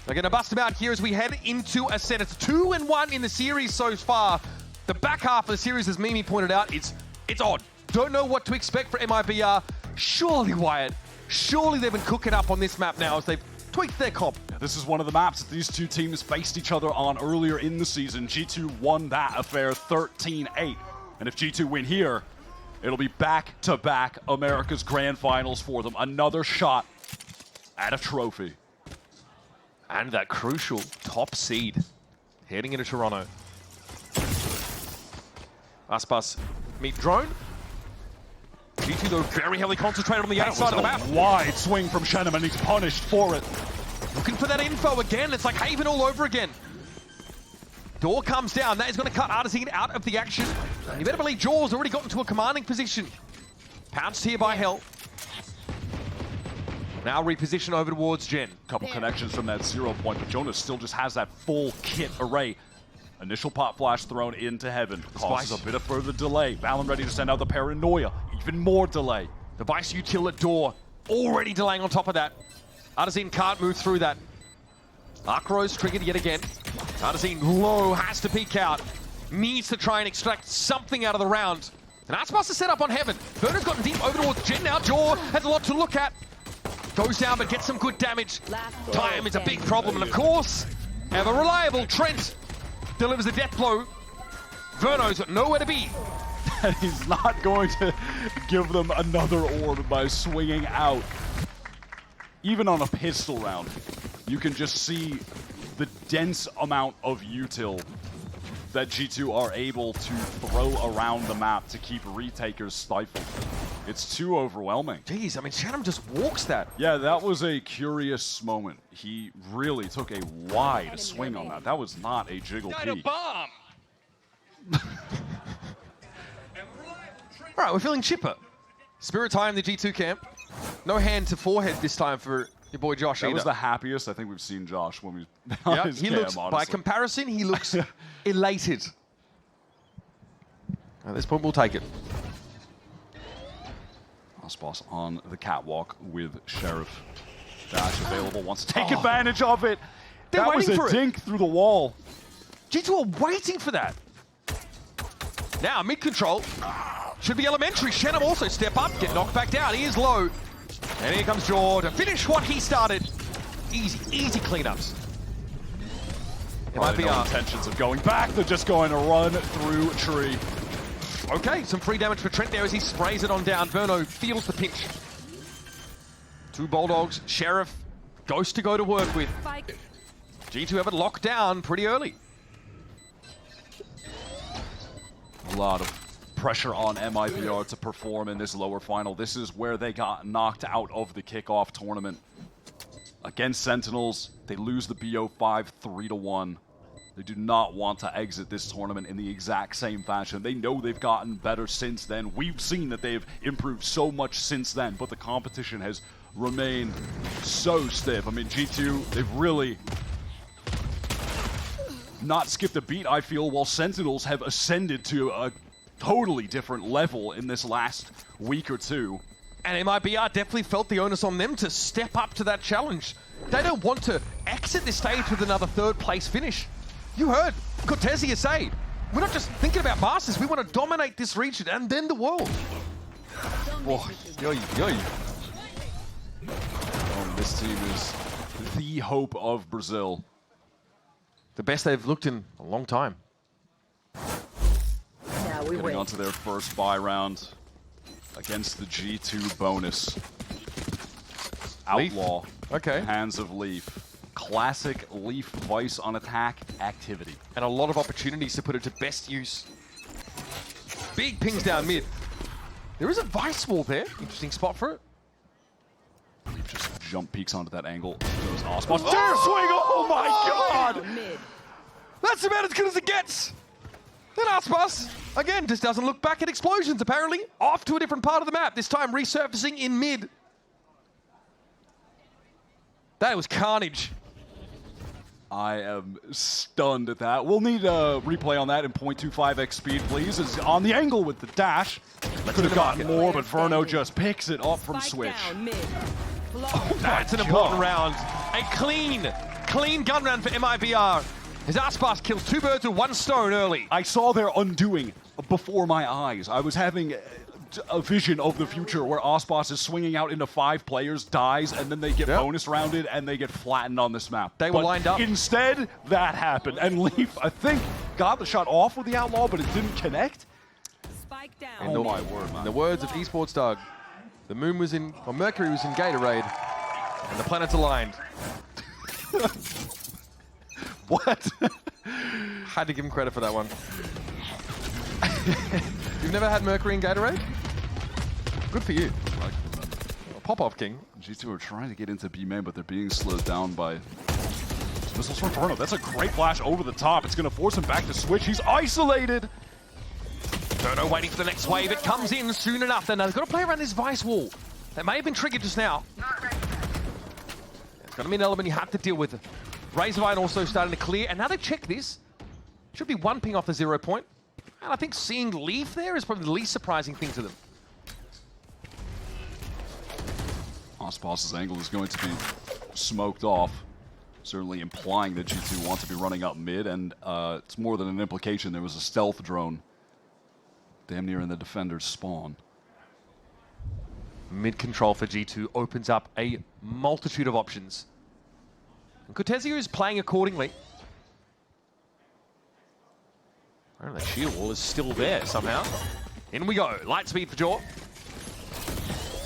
They're going to bust him out here as we head into a set. It's 2-1 in the series so far. The back half of the series, as Mimi pointed out, it's odd. Don't know what to expect for MIBR. Surely, Wyatt, surely they've been cooking up on this map now as they've tweaked their comp. Yeah, this is one of the maps that these two teams faced each other on earlier in the season. G2 won that affair 13-8. And if G2 win here, it'll be back-to-back America's Grand Finals for them. Another shot at a trophy. And that crucial top seed heading into Toronto. Aspas meet drone. G2 though very heavily concentrated on the outside of the map. Wide swing from Shenham and he's punished for it. Looking for that info again. It's like Haven all over again. Door comes down. That is going to cut Artazine out of the action. And you better believe Jaw's already got into a commanding position. Pounced here by Hell. Now reposition over towards Jen. Couple connections from that 0 point, but Jonas still just has that full kit array. Initial pop flash thrown into heaven. Causes a bit of further delay. Valyn ready to send out the paranoia. Even more delay. The Vice util at door. Already delaying on top of that. Artazine can't move through that. Arc Rose triggered yet again. Artazine low, has to peek out. Needs to try and extract something out of the round. And Aspas is set up on heaven. Verno's gotten deep over towards Jen now. Jaw has a lot to look at. Goes down but gets some good damage. Time is a big problem. And of course, ever reliable Trent delivers a death blow. Verno's nowhere to be. And he's not going to give them another orb by swinging out. Even on a pistol round, you can just see the dense amount of util that G2 are able to throw around the map to keep retakers stifled. It's too overwhelming. Jeez, I mean, Shannon just walks that. Yeah, that was a curious moment. He really took a wide swing on that. That was not a jiggle peek. Bomb. All right, we're feeling chipper. Spirit High in the G2 camp. No hand to forehead this time for your boy Josh That either. was the happiest I think we've seen Josh when we've on his he cam, looks, honestly. by comparison, he looks elated. At this point, we'll take it. Aspas on the catwalk with Sheriff. Dash available, wants to take advantage of it. They're That was waiting a for it. dink through the wall. G2 are waiting for that. Now, mid-control. Should be elementary. Shenham also step up, get knocked back down. He is low. And here comes Jaw to finish what he started. Easy, easy cleanups. It might be no intentions of going back. They're just going to run through tree. Okay, some free damage for Trent there as he sprays it on down. Verno feels the pinch. Two Bulldogs. Sheriff, Ghost to go to work with. G2 have it locked down pretty early. A lot of pressure on MIBR to perform in this lower final. This is where they got knocked out of the kickoff tournament. Against Sentinels, they lose the BO5 3-1. They do not want to exit this tournament in the exact same fashion. They know they've gotten better since then. We've seen that they've improved so much since then, but the competition has remained so stiff. I mean, G2, they've really not skipped a beat, I feel, while Sentinels have ascended to a totally different level in this last week or two. And MIBR definitely felt the onus on them to step up to that challenge. They don't want to exit this stage with another third place finish. You heard Cortesia say, we're not just thinking about Masters, we want to dominate this region and then the world. Oh, yoy, yoy. This team is the hope of Brazil. The best they've looked in a long time. Now we Getting onto their first bye round against the G2 bonus. Outlaw. Okay. Hands of Leaf. Classic Leaf Vice on attack activity. And a lot of opportunities to put it to best use. Big pings down mid. There is a Vice wall there. Interesting spot for it. Leaf just jump peeks onto that angle. Goes Aspas. Dare swing! Oh my god! That's about as good as it gets. Then Aspas, again, just doesn't look back at explosions, apparently. Off to a different part of the map, this time resurfacing in mid. That was carnage. I am stunned at that. We'll need a replay on that in 0.25x speed, please. Is on the angle with the dash. Could have gotten more, but Verno just picks it up from Switch. Oh, that's an important round. A clean Clean gun round for MIBR. His Aspas kills 2 birds with 1 stone early. I saw their undoing before my eyes. I was having a vision of the future where Aspas is swinging out into 5 players, dies, and then they get bonus rounded and they get flattened on this map. They were lined up. Instead, that happened. And Leaf, I think, got the shot off with the Outlaw, but it didn't connect. Spike down. Oh my word, man. In the words of Esports Doug, the moon was in, or Mercury was in Gatorade, and the planets aligned. What? Had to give him credit for that one. You've never had Mercury in Gatorade? Good for you. Pop-off king. G2 are trying to get into B main, but they're being slowed down by missiles from Inferno. That's a great flash over the top. It's going to force him back to switch. He's isolated. Inferno waiting for the next wave. It comes in soon enough. Then they've got to play around this Vice wall. That may have been triggered just now. It's going to be an element you have to deal with. Razorvine also starting to clear, and now they check this. Should be 1 ping off the 0 point. And I think seeing Leaf there is probably the least surprising thing to them. Aspas's angle is going to be smoked off, certainly implying that G2 want to be running up mid, and it's more than an implication. There was a stealth drone damn near in the defender's spawn. Mid control for G2 opens up a multitude of options. And Cortezio is playing accordingly. And the shield wall is still there somehow. In we go. Light speed for Jaw.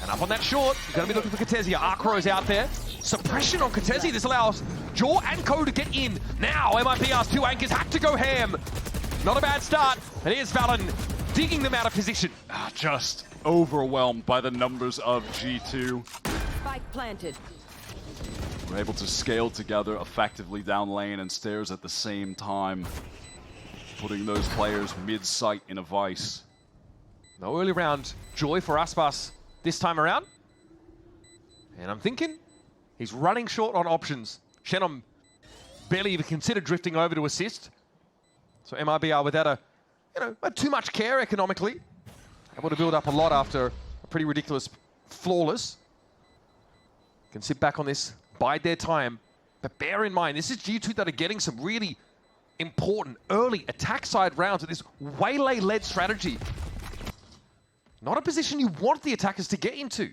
And up on that short, you're going to be looking for Cortezio. Arcro's out there. Suppression on Cortezio. This allows Jaw and Co to get in. Now MIBR's 2 anchors had to go ham. Not a bad start. And here's Valyn digging them out of position. Just overwhelmed by the numbers of G2. Spike planted. We're able to scale together effectively down lane and stairs at the same time, putting those players mid-sight in a vice. No early round joy for Aspas this time around. And I'm thinking he's running short on options. Shannon barely even considered drifting over to assist. So MIBR without a too much care economically, able to build up a lot after a pretty ridiculous flawless. Can sit back on this, bide their time, but bear in mind this is G2 that are getting some really important early attack side rounds with this waylay-led strategy. Not a position you want the attackers to get into.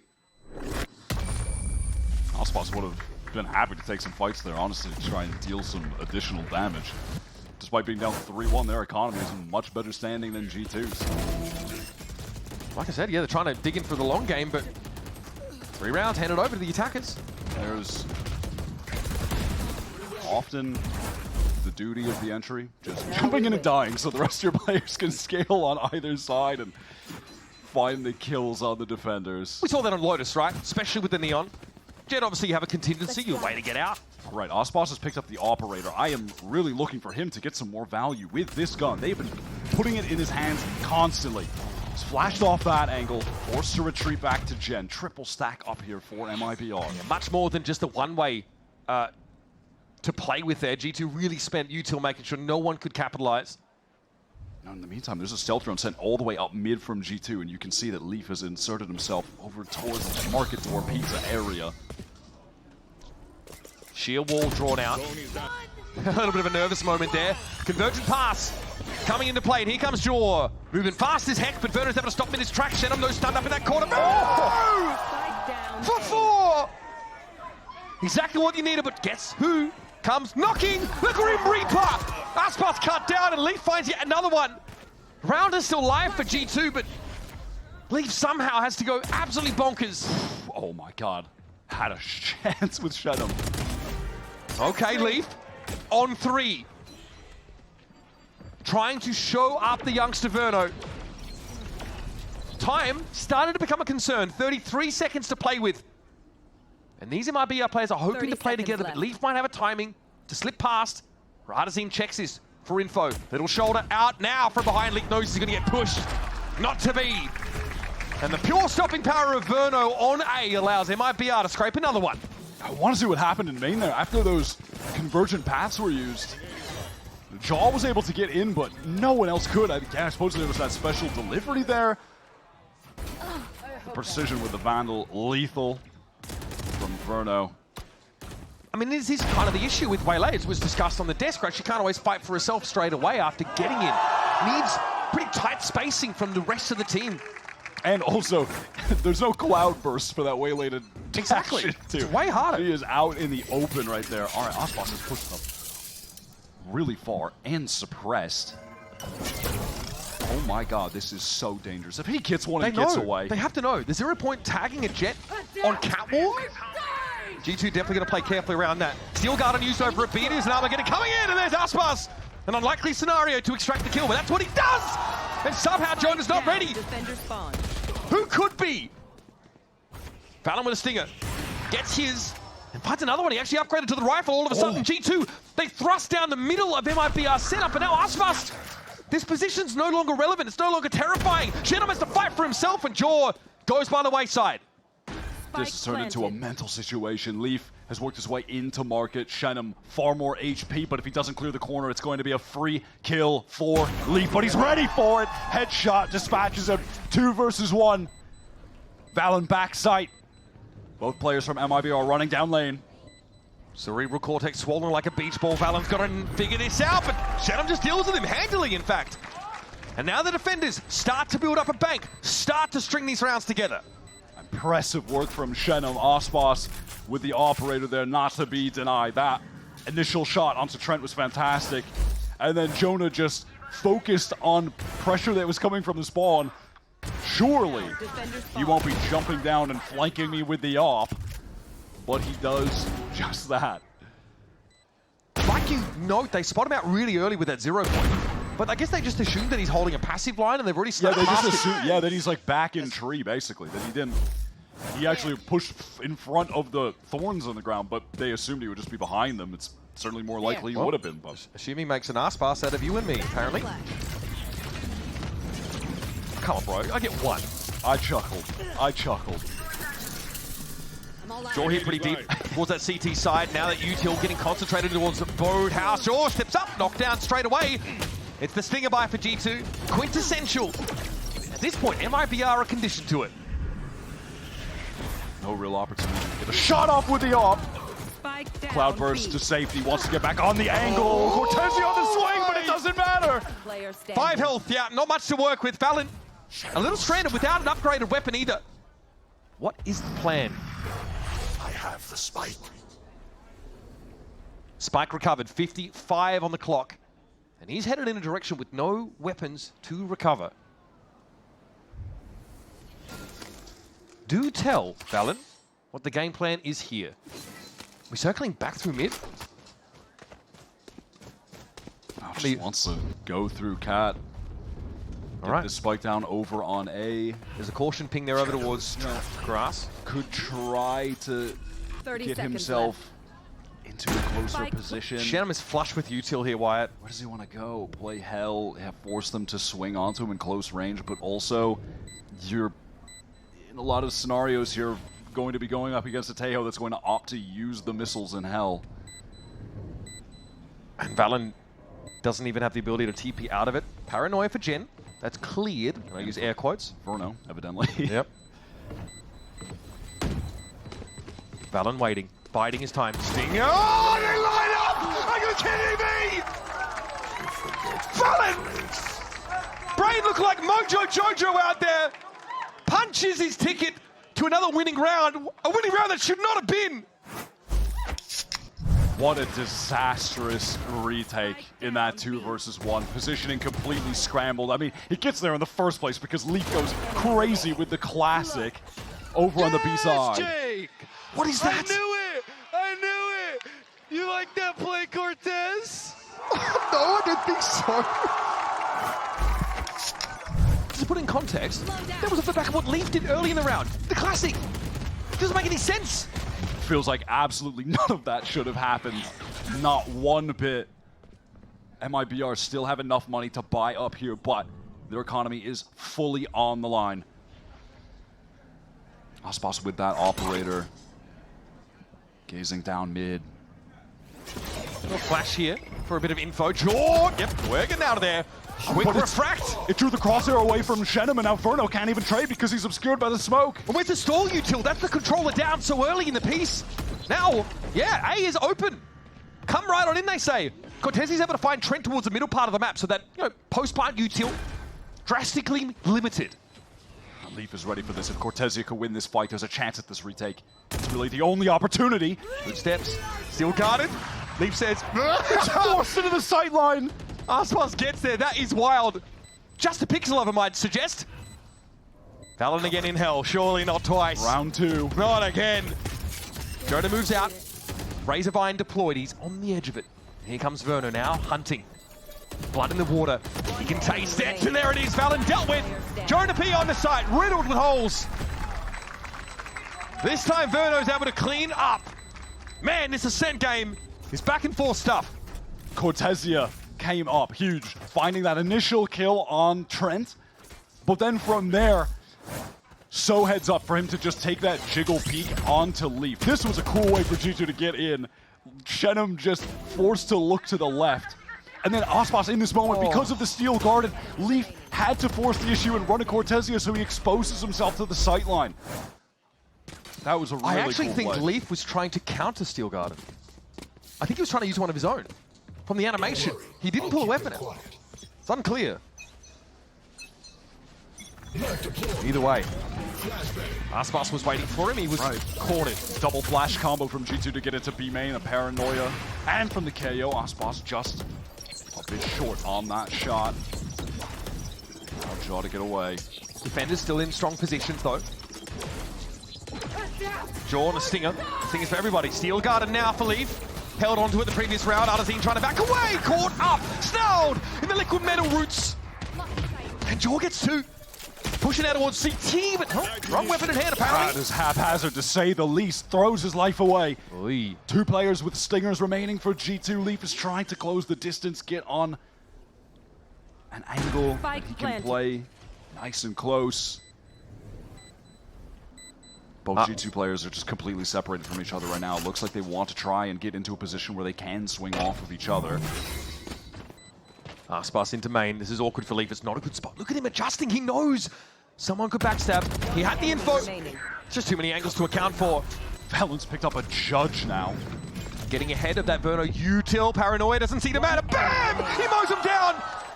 Aspas would have been happy to take some fights there, honestly, to try and deal some additional damage. Despite being down 3-1, their economy is in much better standing than G2's. Like I said, yeah, they're trying to dig in for the long game, but 3 rounds handed over to the attackers. There's often the duty of the entry, just jumping in and dying so the rest of your players can scale on either side and find the kills on the defenders. We saw that on Lotus, right? Especially with the Neon. Jet, obviously, you have a contingency, you wait to get out. Right, Aspas has picked up the Operator. I am really looking for him to get some more value with this gun. They've been putting it in his hands constantly. He's flashed off that angle, forced to retreat back to Gen. Triple stack up here for MIBR. Yeah, much more than just a one-way to play with there. G2 really spent util making sure no one could capitalize. Now, in the meantime, there's a stealth drone sent all the way up mid from G2, and you can see that Leaf has inserted himself over towards the Market Door Pizza area. Sheer wall drawn out. A little bit of a nervous moment there. Convergent pass coming into play, and here comes Jaw. Moving fast as heck, but Verno's able to stop in his track. Shenum, no stunned up in that corner. Oh! For 4! Exactly what you needed, but guess who comes knocking? The Grim Reaper! Aspas cut down, and Leaf finds yet another one. Round is still live for G2, but Leaf somehow has to go absolutely bonkers. Oh my god. Had a chance with Shenum. Okay, Leaf, on 3. Trying to show up the youngster Verno. Time started to become a concern. 33 seconds to play with. And these MIBR players are hoping to play together, but Leaf might have a timing to slip past. Radazine checks this for info. Little shoulder out now from behind. Leaf knows he's going to get pushed. Not to be. And the pure stopping power of Verno on A allows MIBR to scrape another one. I want to see what happened in main there. After those convergent paths were used, Jaw was able to get in, but no one else could. I suppose there was that special delivery there. The precision with the Vandal, lethal from Verno. I mean, this is kind of the issue with Waylay, as was discussed on the desk, right? She can't always fight for herself straight away after getting in. Needs pretty tight spacing from the rest of the team. And also, there's no cloud burst for that Waylay to Exactly. dash into. It's way harder. He is out in the open right there. All right, Osbos is pushed up really far and suppressed. Oh my god, this is so dangerous. If he gets one and gets away. They have to know. The 0-point tagging a Jet on catwalk. G2 definitely going to play carefully around that. Steel Guard unused over at Beaters, and Armageddon coming in, and there's Aspas. An unlikely scenario to extract the kill, but that's what he does! And somehow Jonah's not ready. Defender spawn. Who could be? Valyn with a stinger. Gets his, and finds another one. He actually upgraded to the rifle all of a sudden. G2, they thrust down the middle of MIBR setup, and now Aspas. This position's no longer relevant. It's no longer terrifying. Shenum has to fight for himself, and Jaw goes by the wayside. This has turned into a mental situation. Leaf has worked his way into market. Shenum, far more HP, but if he doesn't clear the corner, it's going to be a free kill for Leaf. But he's ready for it. Headshot dispatches him. 2 versus 1. Valyn back sight. Both players from MIBR running down lane. Cerebral cortex swollen like a beach ball. Valyn's got to figure this out, but Shenum just deals with him handily, in fact. And now the defenders start to build up a bank, start to string these rounds together. Impressive work from Shenum. Osbos with the operator there, not to be denied. That initial shot onto Trent was fantastic. And then Jonah just focused on pressure that was coming from the spawn. Surely he won't be jumping down and flanking me with the op, but he does just that. Like you note, they spot him out really early with that 0-point. But I guess they just assumed that he's holding a passive line, and they've already started. Yeah, they just assumed. Yeah, that he's like back in tree, basically. That he didn't. He actually pushed in front of the thorns on the ground, but they assumed he would just be behind them. It's certainly more likely he would have been. But assuming makes an ass pass out of you and me, apparently. Come on, bro. I get one. I chuckled. I chuckled. Jaw here pretty deep towards that CT side. Now that Util getting concentrated towards the boathouse. Jaw steps up, knocked down straight away. It's the stinger buy for G2. Quintessential. At this point, MIBR are conditioned to it. No real opportunity to get a shot off with the op. Spike down. Cloudburst to safety, wants to get back on the angle. Cortezi on the swing, but it doesn't matter. 5 health, yeah, not much to work with. Valyn, a little stranded without an upgraded weapon either. What is the plan? I have the spike. Spike recovered, 55 on the clock. And he's headed in a direction with no weapons to recover. Do tell, Valyn, what the game plan is here. We're circling back through mid. Just wants to go through Cat. All right. This spike down over on A. There's a caution ping there over towards grass. Could try to 30 get seconds himself into a closer Spike. position. Shenum is flush with Util here, Wyatt. Where does he want to go? Play Hell, force them to swing onto him in close range, but also you're in a lot of scenarios here going to be going up against a Tejo that's going to opt to use the missiles in Hell. And Valyn doesn't even have the ability to TP out of it. Paranoia for Jen. That's cleared. I use air quotes. Verno, evidently. Yep. Valyn waiting. Biding his time. Sting. Oh, they line up! Are you kidding me? Valyn! Brain looked like Mojo Jojo out there. Punches his ticket to another winning round. A winning round that should not have been. What a disastrous retake in that 2 versus 1. Positioning completely scrambled. I mean, he gets there in the first place because Leaf goes crazy with the classic over on the B side. Jake. What is that? I knew it! You like that play, Cortez? No, I don't think so. To put in context, that was off the back of what Leaf did early in the round. The classic. It doesn't make any sense. Feels like absolutely none of that should have happened. Not one bit. MIBR still have enough money to buy up here, but their economy is fully on the line. Osbos with that operator. Gazing down mid. Little flash here for a bit of info. Jaw! Yep, we're getting out of there. Quick refract. It drew the crosshair away from Shenum, and now Verno can't even trade because he's obscured by the smoke. And where's the stall util? That's the controller down so early in the piece. Now, yeah, A is open. Come right on in, they say. Cortesi's able to find Trent towards the middle part of the map so that, you know, post-plant util drastically limited. Leaf is ready for this. If Cortesia can win this fight, there's a chance at this retake. It's really the only opportunity. Good steps. Still guarded. Leaf says, It's forced into the sightline. Aspas gets there. That is wild. Just a pixel of him, I'd suggest. Valyn again in hell. Surely not twice. Round 2. Not again. Joda moves out. Razorvine deployed. He's on the edge of it. Here comes Verno now, hunting. Blood in the water. He can taste it. And there it is. Valyn dealt with. Joda P on the site, riddled with holes. This time Verno's able to clean up. Man, this Ascent game is back and forth stuff. Cortesia came up huge, finding that initial kill on Trent. But then from there, so heads up for him to just take that jiggle peek onto Leaf. This was a cool way for G2 to get in. Shenum just forced to look to the left. And then Aspas in this moment, because of the steel guarded, Leaf had to force the issue and run a Cortesia so he exposes himself to the sightline. That was a really I actually cool think play. Leaf was trying to counter Steel Garden. I think he was trying to use one of his own. From the animation, he didn't pull a weapon out. It's unclear. Either way, Aspas was waiting for him. He was cornered. Double flash combo from G2 to get it to B main, a paranoia. And from the KO, Aspas just a bit short on that shot. Now Jaw to get away. Defenders still in strong positions though. Jaw and a stinger. Stingers for everybody. Steel Garden now for Leaf. Held onto it the previous round. Arzine trying to back away. Caught up. Snarled in the liquid metal roots. And Jaw gets 2. Pushing out towards CT, but wrong weapon in hand apparently. That is haphazard to say the least. Throws his life away. Oy. 2 players with stingers remaining for G2. Leaf is trying to close the distance, get on an angle that he can play nice and close. Both G2 players are just completely separated from each other right now. It looks like they want to try and get into a position where they can swing off of each other. Aspas into main. This is awkward for Leaf. It's not a good spot. Look at him adjusting. He knows someone could backstab. He had the info. It's just too many angles to account for. Valyn's picked up a judge now. Getting ahead of that Verno util. Paranoia doesn't seem to matter. Bam! He mows him down.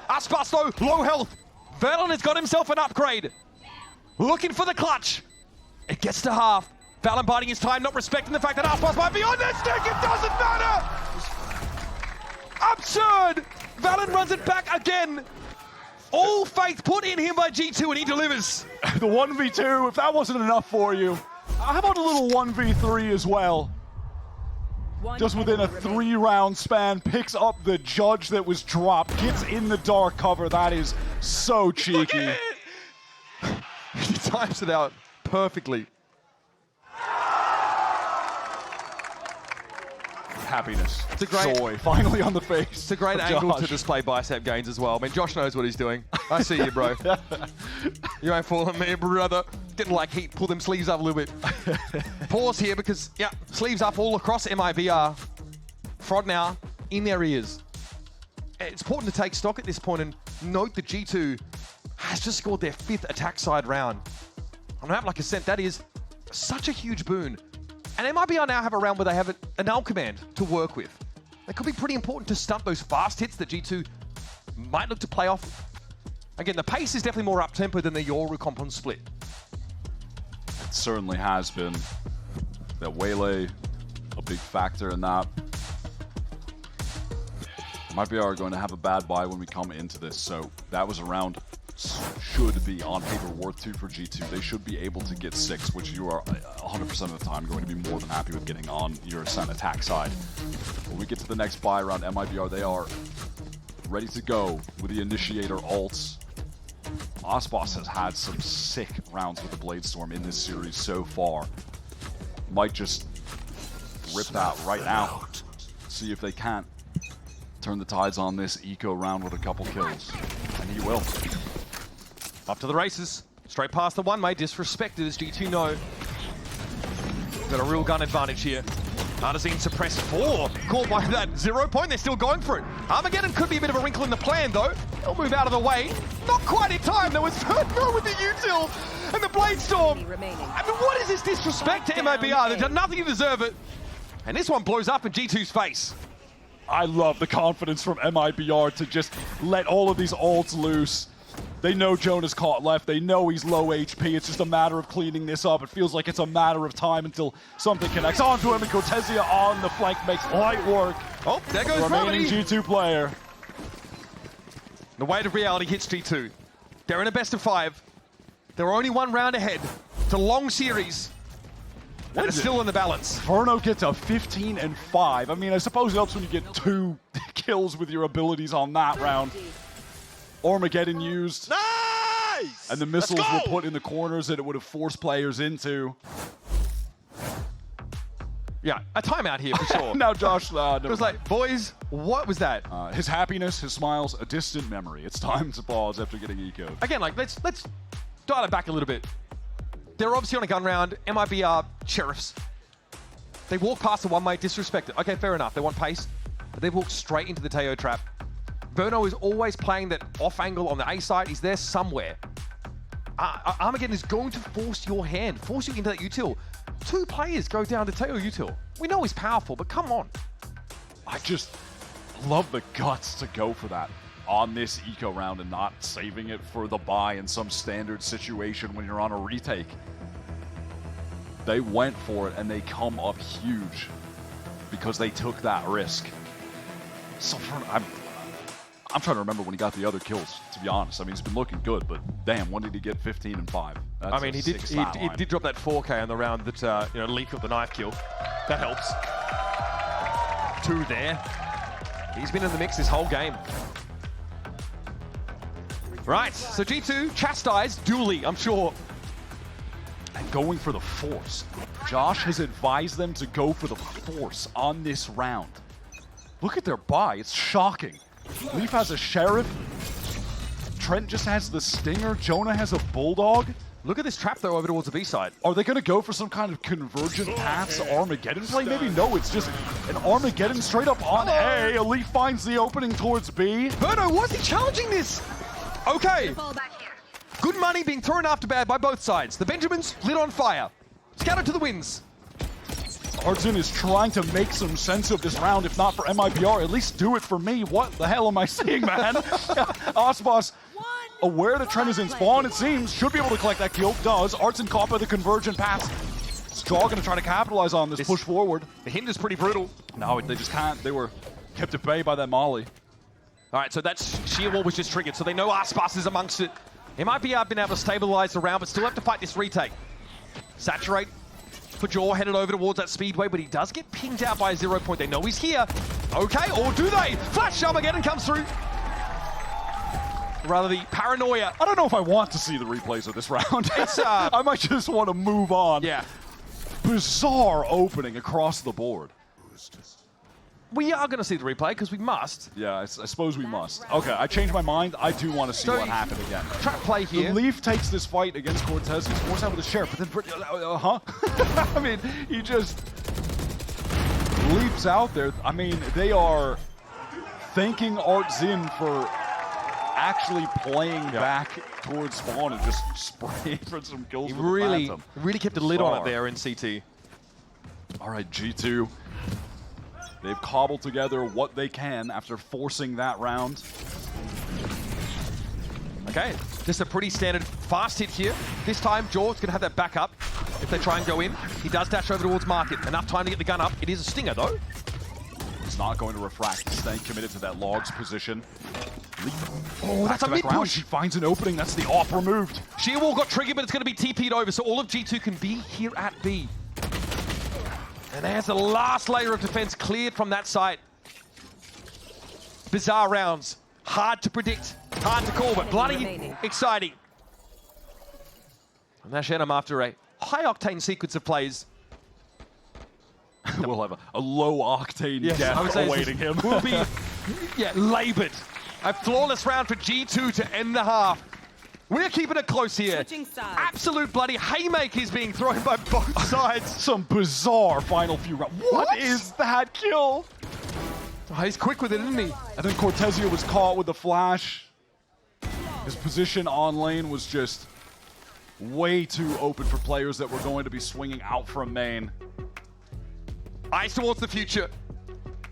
Aspas though, low health. Valyn has got himself an upgrade. Looking for the clutch. It gets to half. Valyn biding his time, not respecting the fact that Aspas might be on this stick. It doesn't matter. Absurd. Valyn runs it back again. All faith put in him by G2 and he delivers. The 1v2, if that wasn't enough for you, how about a little 1v3 as well? Just within a 3-round span, picks up the judge that was dropped, gets in the dark cover. That is so cheeky. He times it out perfectly. Happiness, It's a great, joy, finally on the face. It's a great angle to display bicep gains as well. I mean, Josh knows what he's doing. I see you, bro. You ain't fooling me, brother. Didn't like heat. Pull them sleeves up a little bit. Pause here because, yeah, sleeves up all across MIBR. Frod now in their ears. It's important to take stock at this point and note that G2 has just scored their 5th attack side round. On a map like Ascent, that is such a huge boon. And MIBR now have a round where they have an null command to work with. That could be pretty important to stunt those fast hits that G2 might look to play off. Again, the pace is definitely more up-tempo than the Yoru comp on split. It certainly has been. That Waylay, a big factor in that. MIBR are going to have a bad buy when we come into this, so that was a round should be on paper worth 2 for G2. They should be able to get 6, which you are 100% of the time going to be more than happy with getting on your Ascent attack side. When we get to the next buy round, MIBR, they are ready to go with the Initiator ults. Aspas has had some sick rounds with the Bladestorm in this series so far. Might just rip that right now. See if they can't turn the tides on this eco round with a couple kills. And he will. Up to the races. Straight past the one-way. Disrespected as G2 know. Got a real gun advantage here. Arzine suppressed 4. Caught by that 0 point. They're still going for it. Armageddon could be a bit of a wrinkle in the plan, though. They'll move out of the way. Not quite in time. There was Verno with the util and the Bladestorm. I mean, what is this disrespect to MIBR? They've done nothing to deserve it. And this one blows up in G2's face. I love the confidence from MIBR to just let all of these ults loose. They know Jonah's caught left. They know he's low HP. It's just a matter of cleaning this up. It feels like it's a matter of time until something connects onto him, and Cortezia on the flank makes light work. Oh, there goes Remaining Remedy. G2 player. The weight of reality hits G2. They're in a best of 5. They're only one round ahead. It's a long series. And it's still in the balance. Verno gets a 15 and 5. I mean, I suppose it helps when you get 2 kills with your abilities on that round. Armageddon used. Nice! And the missiles were put in the corners that it would have forced players into. Yeah, a timeout here for sure. Now Josh, It was like, boys, what was that? his happiness, his smiles, a distant memory. It's time to pause after getting eco'd. Again, like, let's dial it back a little bit. They're obviously on a gun round. MIBR sheriffs. They walk past the one-way, disrespect it. Okay, fair enough. They want pace, but they walk straight into the Teo trap. Verno is always playing that off angle on the A side. He's there somewhere. Armageddon is going to force your hand, force you into that util. 2 players go down to Teo util. We know he's powerful, but come on. I just love the guts to go for that on this eco round and not saving it for the buy in some standard situation when you're on a retake. They went for it and they come up huge because they took that risk. So I'm trying to remember when he got the other kills, to be honest. I mean, he's been looking good, but damn, when did he get 15 and 5? That's I mean, he did drop that 4K on the round that leaked with the knife kill. That helps. 2 there. He's been in the mix this whole game. Right, so G2 chastised duly, I'm sure. And going for the force. Josh has advised them to go for the force on this round. Look at their buy, it's shocking. Leaf has a sheriff. Trent just has the stinger. Jonah has a bulldog. Look at this trap though over towards the B side. Are they going to go for some kind of convergent paths Armageddon play? Maybe no, it's just an Armageddon straight up on A. Elite finds the opening towards B. Verno, why is he challenging this? Okay. Good money being thrown after bad by both sides. The Benjamins lit on fire. Scattered to the winds. Artsin is trying to make some sense of this round, if not for MIBR, at least do it for me. What the hell am I seeing, man? Osbos, aware that Trent is in spawn, it seems, should be able to collect that kill. Does. Artsin caught by the convergent pass. Straw going to try to capitalize on this push forward. The hint is pretty brutal. No, they just can't. They were kept at bay by that molly. All right, so that's sheer wall was just triggered, so they know Aspas is amongst it. He might be been able to stabilize the round, but still have to fight this retake. Saturate. Pajor headed over towards that speedway, but he does get pinged out by a 0 point. They know he's here. Okay, or do they? Flash Armageddon comes through. Rather the paranoia. I don't know if I want to see the replays of this round. It's, I might just want to move on. Yeah. Bizarre opening across the board. We are going to see the replay because we must. Yeah, I suppose we must. Okay, I changed my mind. I do want to see what happened again. Trap play here. The Leaf takes this fight against Cortez. He's forced out with the Sheriff, but then, I mean, he just leaps out there. I mean, they are thanking Artzin for actually playing back towards spawn and just spraying for some kills. He with the Phantom. really kept a lid on it there in CT. All right, G2. They've cobbled together what they can after forcing that round. Okay, just a pretty standard fast hit here. This time, Jaw's going to have that back up if they try and go in. He does dash over towards Market. Enough time to get the gun up. It is a stinger, though. It's not going to refract. He's staying committed to that logs position. Oh, that's a mid-push. He finds an opening. That's the off removed. Sheer Wall got triggered, but it's going to be TP'd over, so all of G2 can be here at B. And there's the last layer of defense cleared from that site. Bizarre rounds. Hard to predict, hard to call, but bloody exciting. And that's Shenham after a high-octane sequence of plays. We'll have a low-octane death awaiting him. Will be labored. A flawless round for G2 to end the half. We're keeping it close here. Absolute bloody haymakers being thrown by both sides. Some bizarre final few rounds. What is that kill? Oh, he's quick with it, isn't he? And then Cortezia was caught with the flash. His position on lane was just way too open for players that were going to be swinging out from main. Eyes towards the future.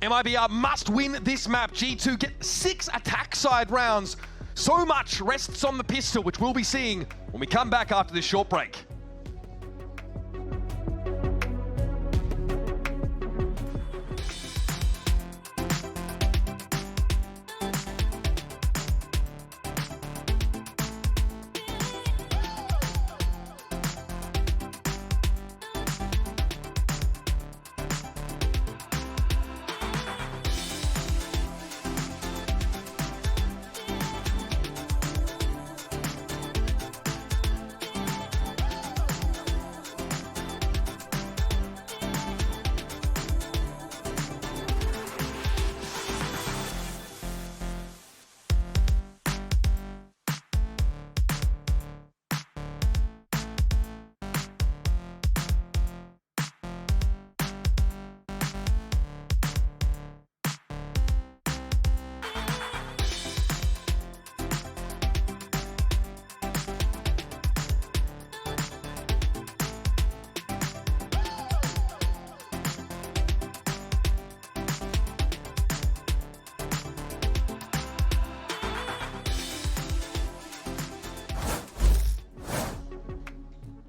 MIBR must win this map. G2 get 6 attack side rounds. So much rests on the pistol, which we'll be seeing when we come back after this short break.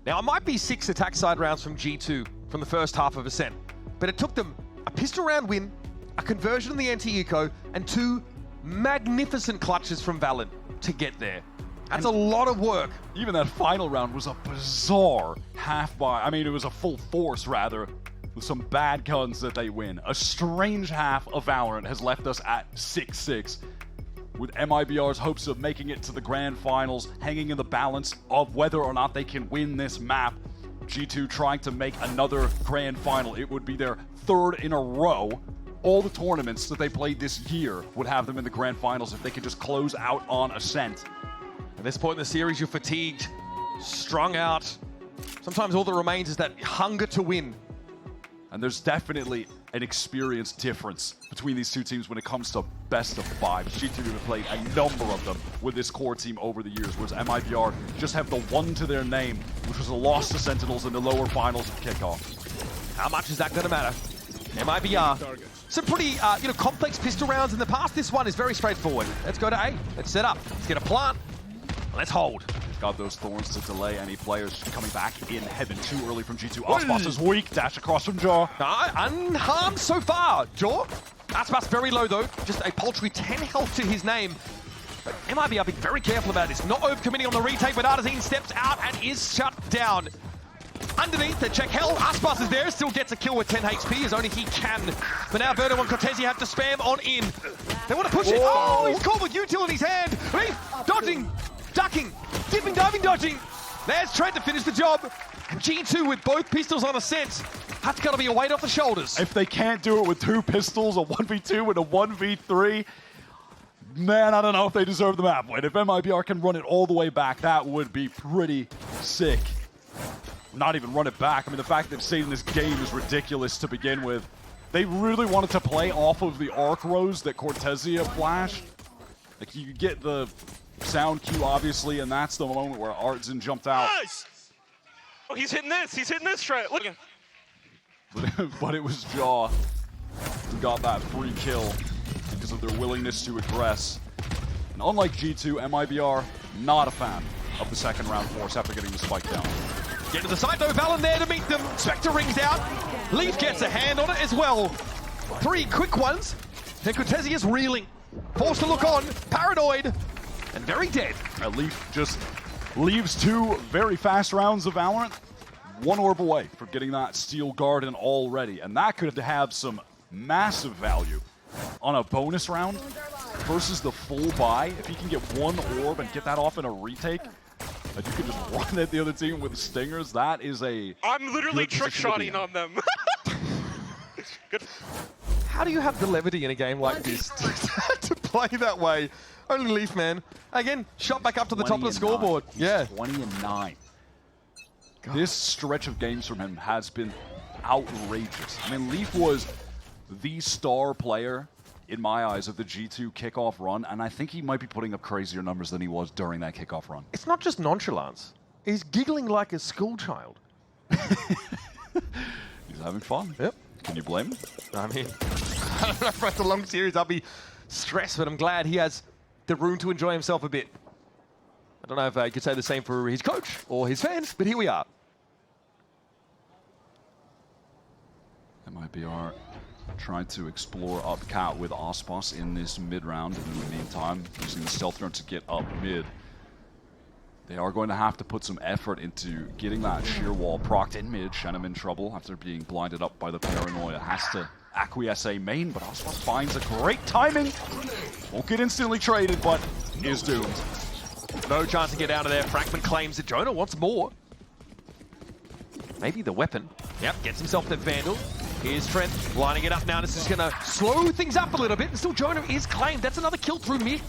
Now, it might be 6 attack side rounds from G2 from the first half of Ascent, but it took them a pistol round win, a conversion in the anti-eco, and 2 magnificent clutches from Valyn to get there. That's a lot of work. Even that final round was a bizarre half-buy. I mean, it was a full force, rather, with some bad guns that they win. A strange half of Valorant has left us at 6-6. With MIBR's hopes of making it to the grand finals hanging in the balance of whether or not they can win this map. G2 trying to make another grand final. It would be their 3rd in a row. All the tournaments that they played this year would have them in the grand finals if they could just close out on Ascent. At this point in the series, you're fatigued, strung out. Sometimes all that remains is that hunger to win. And there's definitely an experience difference between these two teams when it comes to best of 5. G2 have played a number of them with this core team over the years, whereas MIBR just have the one to their name, which was a loss to Sentinels in the lower finals of Kickoff. How much is that going to matter? MIBR, some pretty complex pistol rounds in the past. This one is very straightforward. Let's go to A. Let's set up. Let's get a plant. Let's hold. Got those thorns to delay any players coming back in heaven too early from G2. Aspas is weak. Dash across from Jaw. Unharmed so far. Jaw. Aspas very low though. Just a paltry 10 health to his name. But MIBR being very careful about this. Not overcommitting on the retake, but Artazine steps out and is shut down. Underneath, the check hell. Aspas is there. Still gets a kill with 10 HP as only he can. But now Verdo and Cortesi have to spam on in. They want to push it. Oh, he's caught with util in his hand. Leaf dodging. Ducking, dipping, diving, dodging. There's Trent to finish the job. G2 with both pistols on Ascent. That's got to be a weight off the shoulders. If they can't do it with 2 pistols, a 1v2 and a 1v3, man, I don't know if they deserve the map win. If MIBR can run it all the way back, that would be pretty sick. Not even run it back. I mean, the fact that they've stayed in this game is ridiculous to begin with. They really wanted to play off of the arc rows that Cortesia flashed. Like, you get the sound cue, obviously, and that's the moment where Artazin jumped out. Nice! Oh, he's hitting this, Trent. Look at him. But it was Jaw who got that free kill because of their willingness to aggress. And unlike G2, MIBR, not a fan of the second round force after getting the spike down. Get to the side though, Valyn there to meet them. Spectre rings out. Leaf gets a hand on it as well. 3 quick ones. And Cortesi is reeling. Forced to look on, paranoid, and very dead. Leaf just leaves 2 very fast rounds of Valorant. 1 orb away from getting that Steel Garden already. And that could have some massive value on a bonus round versus the full buy. If he can get 1 orb and get that off in a retake, that you can just run at the other team with stingers, that is a I'm literally trick-shotting on them. Good. How do you have the levity in a game like this to play that way? Only Leaf, man. Again, shot back up to the top of the scoreboard. 9. Yeah. 20-9. This stretch of games from him has been outrageous. I mean, Leaf was the star player, in my eyes, of the G2 kickoff run, and I think he might be putting up crazier numbers than he was during that kickoff run. It's not just nonchalance. He's giggling like a schoolchild. He's having fun. Yep. Can you blame him? I mean, I don't know if it's a long series, I'll be stressed, but I'm glad he has the room to enjoy himself a bit. I don't know if I could say the same for his coach or his fans, but here we are. MIBR trying to explore up cat with Aspas in this mid round, and in the meantime, using the stealth drone to get up mid. They are going to have to put some effort into getting that sheer wall procced in mid. Shenum in trouble after being blinded up by the paranoia. Has to acquiesce a main, but Aspas finds a great timing. Won't get instantly traded, but is doomed. No chance to get out of there. Fragment claims that Jonah wants more. Maybe the weapon. Yep, gets himself the Vandal. Here's Trent lining it up now. This is going to slow things up a little bit. And still Jonah is claimed. That's another kill through mid.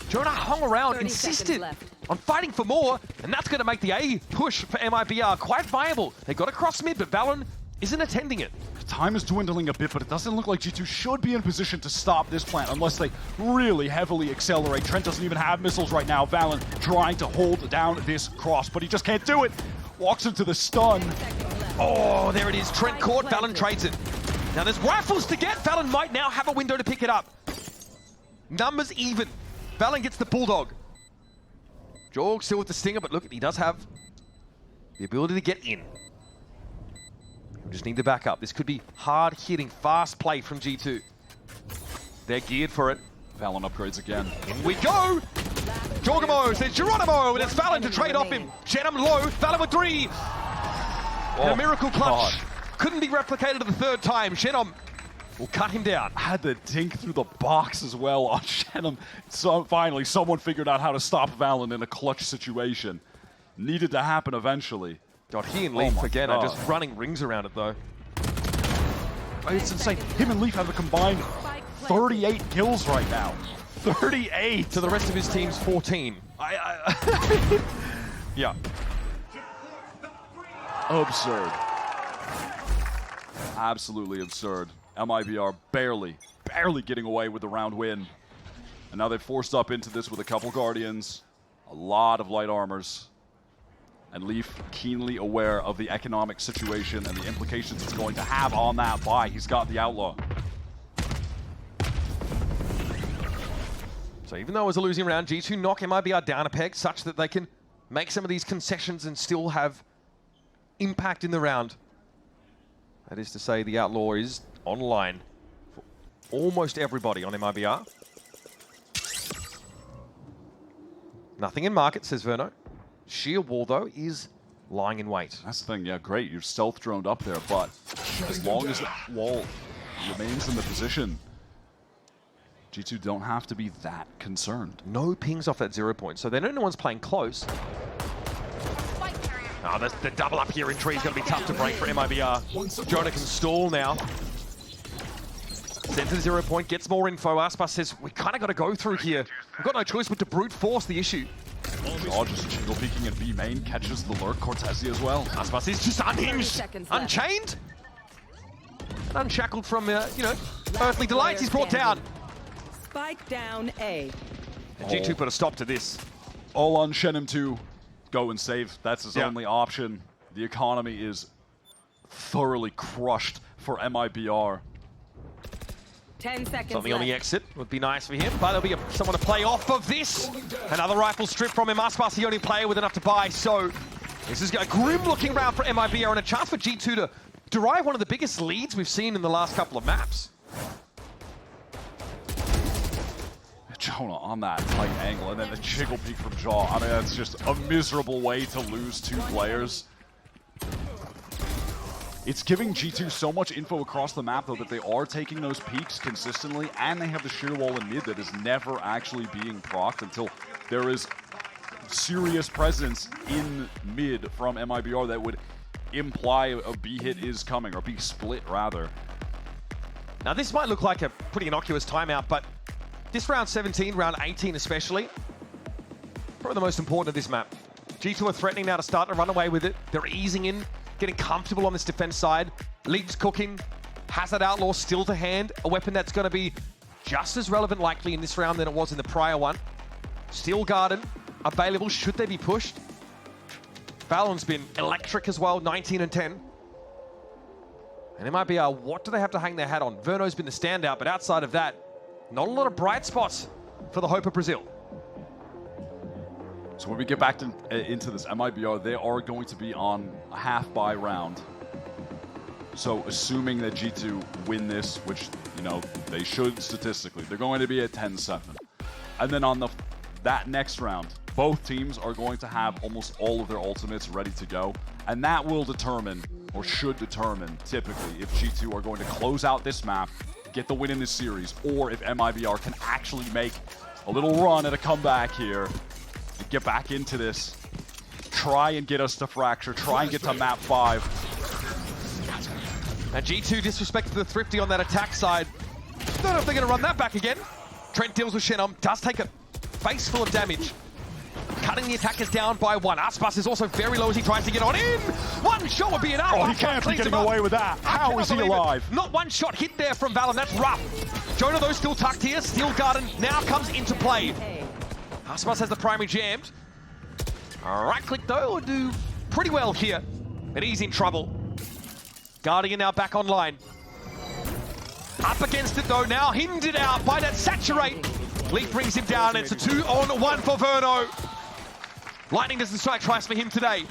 Jonah hung around, insisted on fighting for more, and that's going to make the A push for MIBR quite viable. They got across mid, but Valyn isn't attending it. Time is dwindling a bit, but it doesn't look like G2 should be in position to stop this plant unless they really heavily accelerate. Trent doesn't even have missiles right now. Valyn trying to hold down this cross, but he just can't do it. Walks into the stun. Oh, there it is. Trent caught. Valyn trades it. Now there's rifles to get. Valyn might now have a window to pick it up. Numbers even. Valyn gets the Bulldog. Jorg still with the Stinger, but look, he does have the ability to get in. We just need the backup. This could be hard-hitting, fast play from G2. They're geared for it. Valyn upgrades again. In we go! Jorgamo says Geronimo, and it's Valyn to trade off him. Shenum low, Valyn with 3. And a miracle clutch. Couldn't be replicated the third time. Shenum will cut him down. Had the dink through the box as well on Shenum. So finally, someone figured out how to stop Valyn in a clutch situation. Needed to happen eventually. God, he and Leaf again are just running rings around it though. It's insane. Him and Leaf have a combined 38 kills right now. 38 to the rest of his team's 14. Yeah. Absurd. Absolutely absurd. MIBR barely getting away with the round win. And now they've forced up into this with a couple Guardians, a lot of light armors. And Leaf keenly aware of the economic situation and the implications it's going to have on that buy. He's got the Outlaw. So even though it was a losing round, G2 knock MIBR down a peg such that they can make some of these concessions and still have impact in the round. That is to say, the Outlaw is online for almost everybody on MIBR. Nothing in market, says Verno. Sheer wall, though, is lying in wait. That's the thing, yeah, great. You're stealth droned up there, but as long as the wall remains in the position, G2 don't have to be that concerned. No pings off that 0 point, so they know no one's playing close. Oh, the double up here in tree is going to be tough to break for MIBR. Jonah can stall now. Sends the 0 point, gets more info. Aspas says, we kind of got to go through here. We've got no choice but to brute force the issue. Oh, just jiggle peeking at B main, catches the lurk, Cortesi as well. Aspas is just unhinged, unchained, and unshackled from, earthly delights. He's brought down. Spike down A. And G2 put a stop to this. All on Shenum to go and save. That's his only option. The economy is thoroughly crushed for MIBR. 10 seconds Something on the exit would be nice for him, but there'll be someone to play off of this. Another rifle strip from him. Aspas, the only player with enough to buy, so this is a grim-looking round for MIBR and a chance for G2 to derive one of the biggest leads we've seen in the last couple of maps. Jonah on that tight angle, and then the jiggle peek from Jaw. I mean, that's just a miserable way to lose 2 players. It's giving G2 so much info across the map, though, that they are taking those peaks consistently, and they have the sheer wall in mid that is never actually being procced until there is serious presence in mid from MIBR that would imply a B hit is coming, or B split, rather. Now, this might look like a pretty innocuous timeout, but this round 17, round 18 especially, probably the most important of this map. G2 are threatening now to start to run away with it. They're easing in, getting comfortable on this defense side. Leaf's cooking, has that Outlaw still to hand, a weapon that's going to be just as relevant likely in this round than it was in the prior one. Steel Garden available should they be pushed. Valyn's been electric as well, 19 and 10. And MIBR, what do they have to hang their hat on? Verno's been the standout, but outside of that, not a lot of bright spots for the Hope of Brazil. So when we get back into this MIBR, they are going to be on a half-buy round. So assuming that G2 win this, which, you know, they should statistically, they're going to be at 10-7. And then on that next round, both teams are going to have almost all of their ultimates ready to go. And that will determine, or should determine, typically, if G2 are going to close out this map, get the win in this series, or if MIBR can actually make a little run at a comeback here and get back into this. Try and get us to Fracture, try and get to map 5. And G2 disrespected the Thrifty on that attack side. Don't know if they're going to run that back again. Trent deals with Shenum, does take a face full of damage. Cutting the attackers down by 1. Aspas is also very low as he tries to get on in. One shot would be enough. Oh, he can't be getting away with that. How is he alive? Not one shot hit there from Valyn. That's rough. Jonah, though, still tucked here. Steel Garden now comes into play. Aspas has the primary jammed. Right click, though, will do pretty well here. But he's in trouble. Guardian now back online. Up against it, though, now hindered out by that Saturate. Leaf brings him down. It's a 2-on-1 for Verno. Lightning doesn't strike twice for him today.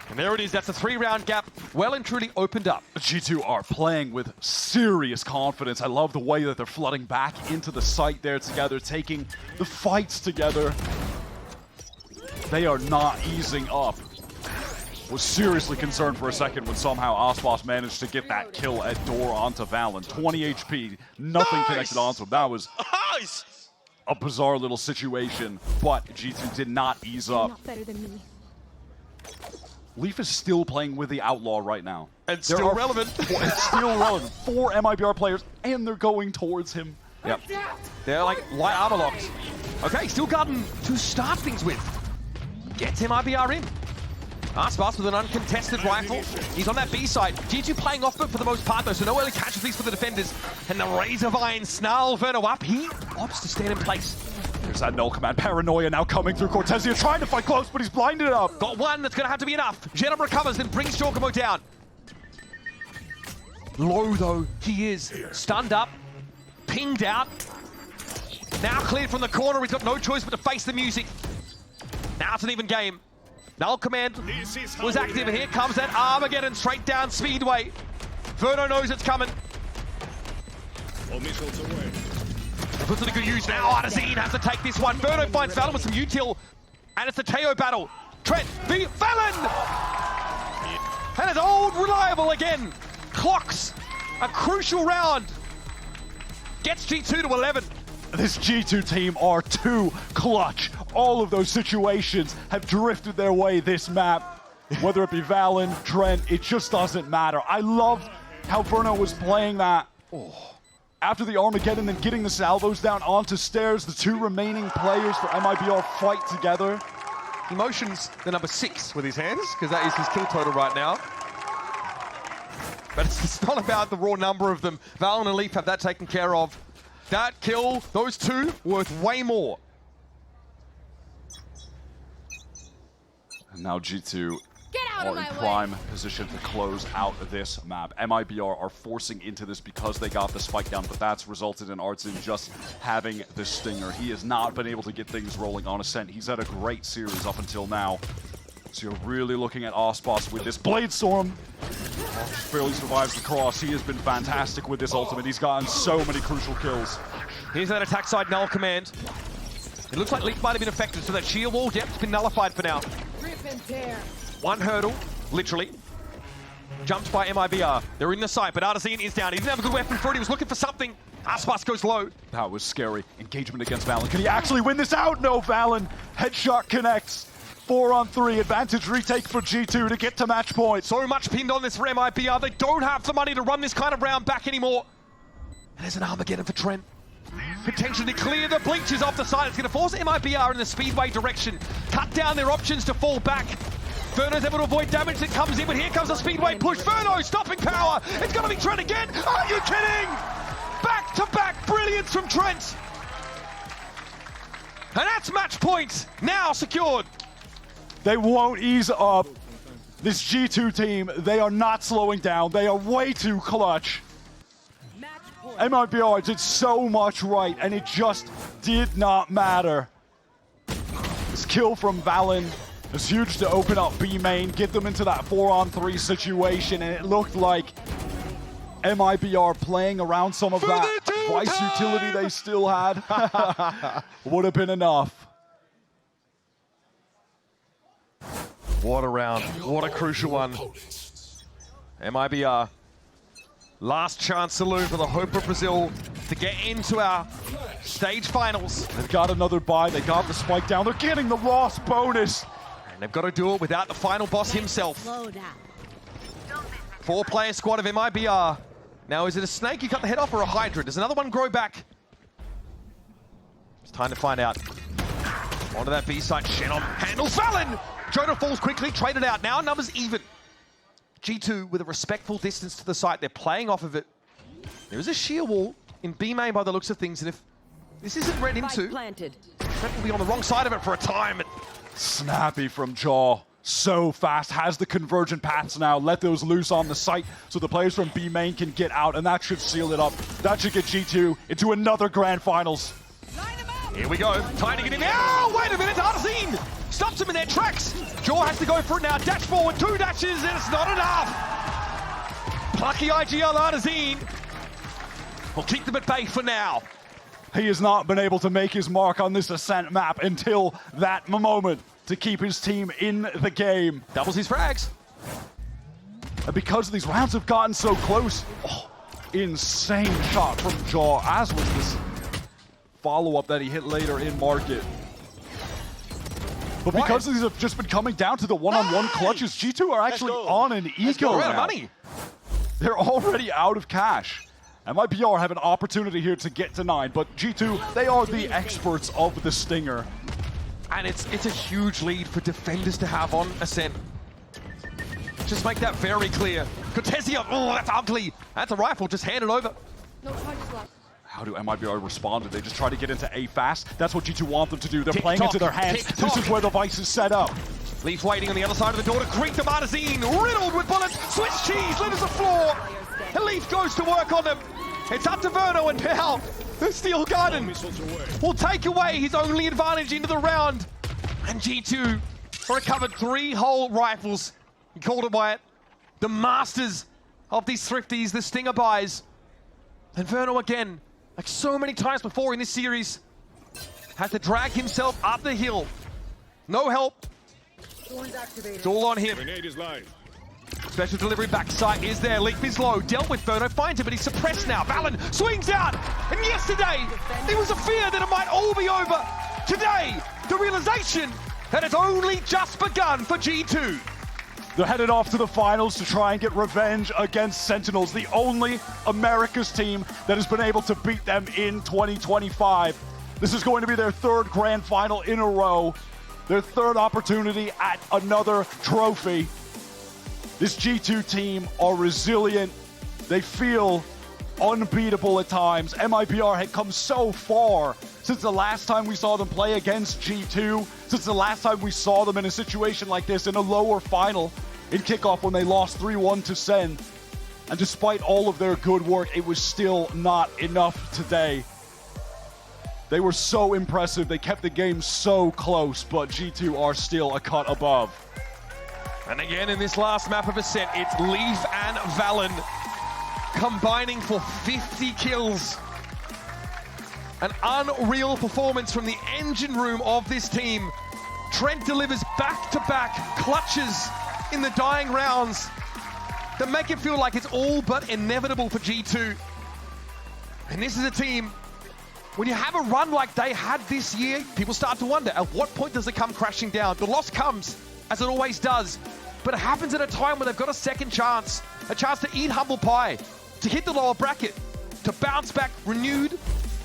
And there it is. That's a 3-round gap well and truly opened up. G2 are playing with serious confidence. I love the way that they're flooding back into the site there together, taking the fights together. They are not easing up. Was seriously concerned for a second when somehow Aspas managed to get that kill at door onto Valyn. 20 HP, nothing connected onto him. That was a bizarre little situation, but G2 did not ease up. Leaf is still playing with the Outlaw right now. And still relevant. It's still relevant. 4 MIBR players, and they're going towards him. Yep. They're like light armor locked. Okay, Steel Garden to start things with. Gets MIBR in. Aspas with an uncontested rifle. He's on that B side. G2 playing off foot for the most part, though, so no early casualties for the defenders. And the Razor Vine snarl Verno up. He opts to stand in place. There's that null command. Paranoia now coming through. Cortezia trying to fight close, but he's blinded up. Got one that's going to have to be enough. Genum recovers, then brings Jorgamo down. Low, though, he is. Stunned up. Pinged out. Now cleared from the corner. He's got no choice but to face the music. Now it's an even game. Null command was active, and here comes that Armageddon straight down Speedway. Verno knows it's coming. Puts it to good use now. Artazine has to take this one. Verno finds Valyn with some util, and it's the Teo battle. Trent v Valyn! And it's old reliable again. Clocks a crucial round. Gets G2 to 11. This G2 team are too clutch. All of those situations have drifted their way this map. Whether it be Valyn, Trent, it just doesn't matter. I loved how Verno was playing that. After the Armageddon, then getting the salvos down onto stairs, the 2 remaining players for MIBR fight together. He motions the number 6 with his hands, because that is his kill total right now. But it's not about the raw number of them. Valyn and Leaf have that taken care of. That kill, those 2, worth way more. And now G2 are in prime position to close out this map. MIBR are forcing into this because they got the spike down, but that's resulted in Artsin just having the stinger. He has not been able to get things rolling on Ascent. He's had a great series up until now. So you're really looking at Aspas with this Blade Storm. Barely survives the cross. He has been fantastic with this ultimate. He's gotten so many crucial kills. Here's that attack side null command. It looks like Leaf might have been affected, so that shield wall, yep, it's been nullified for now. One hurdle, literally. Jumps by MIBR. They're in the site, but Artazine is down. He didn't have a good weapon for it. He was looking for something. Aspas goes low. That was scary. Engagement against Valyn. Can he actually win this out? No, Valyn. Headshot connects. 4-on-3. Advantage retake for G2 to get to match point. So much pinned on this for MIBR. They don't have the money to run this kind of round back anymore. And there's an Armageddon for Trent. Potentially clear the bleachers off the side. It's going to force MIBR in the Speedway direction. Cut down their options to fall back. Verno's able to avoid damage that comes in, but here comes the Speedway push. Verno stopping power. It's going to be Trent again. Are you kidding? Back-to-back brilliance from Trent. And that's match point now secured. They won't ease up. This G2 team, they are not slowing down. They are way too clutch. Match point. MIBR did so much right, and it just did not matter. This kill from Valyn was huge to open up B main, get them into that 4-on-3 situation, and it looked like MIBR playing around some of that Vice utility they still had would have been enough. What a round. What a crucial one. MIBR. Last chance saloon for the hope of Brazil to get into our stage finals. They've got another buy. They got the spike down. They're getting the loss bonus. And they've got to do it without the final boss himself. 4-player squad of MIBR. Now, is it a snake you cut the head off or a hydra? Does another one grow back? It's time to find out. Onto that B site. Shannon handles Valyn. Jonah falls quickly, traded out. Now numbers even. G2 with a respectful distance to the site. They're playing off of it. There is a sheer wall in B main by the looks of things, and if this isn't read into, Planted. Trent will be on the wrong side of it for a time. Snappy from Jaw. So fast. Has the convergent paths now. Let those loose on the site so the players from B main can get out, and that should seal it up. That should get G2 into another grand finals. Here we go. Time to get in. Oh, wait a minute. Artesine stops them in their tracks. Jaw has to go for it now. Dash forward. 2 dashes, and it's not enough. Plucky IGL Artesine will keep them at bay for now. He has not been able to make his mark on this Ascent map until that moment to keep his team in the game. Doubles his frags. And because these rounds have gotten so close, insane shot from Jaw, as was this follow-up that he hit later in market. But because these have just been coming down to the one-on-one clutches, G2 are actually on an eco We're out now. of money. They're already out of cash. MIBR have an opportunity here to get to 9, but G2, they are the experts of the Stinger. And it's a huge lead for defenders to have on Ascent. Just make that very clear. Cortesia, oh, that's ugly. That's a rifle, just hand it over. How do MIBR respond? Do they just try to get into A fast? That's what G2 want them to do. They're Tick playing tock, into their hands. tick This tock. is where the Vice is set up. Leaf waiting on the other side of the door to greet the Martezine, riddled with bullets. Swiss cheese, lit as a floor. The Leaf goes to work on them. It's up to Verno, and now the Steel Garden will take away his only advantage into the round. And G2 recovered 3 whole rifles. He called it Wyatt. The masters of these thrifties, the Stinger buys. And Verno again, like so many times before in this series, had to drag himself up the hill. No help. It's all on him. Special delivery backside is there. Leaf is low. Dealt with. Verno finds him, but he's suppressed now. Valyn swings out. And yesterday, it was a fear that it might all be over. Today, the realization that it's only just begun for G2. They're headed off to the finals to try and get revenge against Sentinels, the only Americas team that has been able to beat them in 2025. This is going to be their 3rd grand final in a row, their 3rd opportunity at another trophy. This G2 team are resilient. They feel unbeatable at times. MIBR had come so far since the last time we saw them play against G2, since the last time we saw them in a situation like this in a lower final in Kickoff when they lost 3-1 to Sen. And despite all of their good work, it was still not enough today. They were so impressive. They kept the game so close, but G2 are still a cut above. And again, in this last map of Ascent, it's Leaf and Valyn combining for 50 kills. An unreal performance from the engine room of this team. Trent delivers back-to-back clutches in the dying rounds that make it feel like it's all but inevitable for G2. And this is a team, when you have a run like they had this year, people start to wonder, at what point does it come crashing down? The loss comes, as it always does, but it happens at a time when they've got a second chance, a chance to eat humble pie, to hit the lower bracket, to bounce back renewed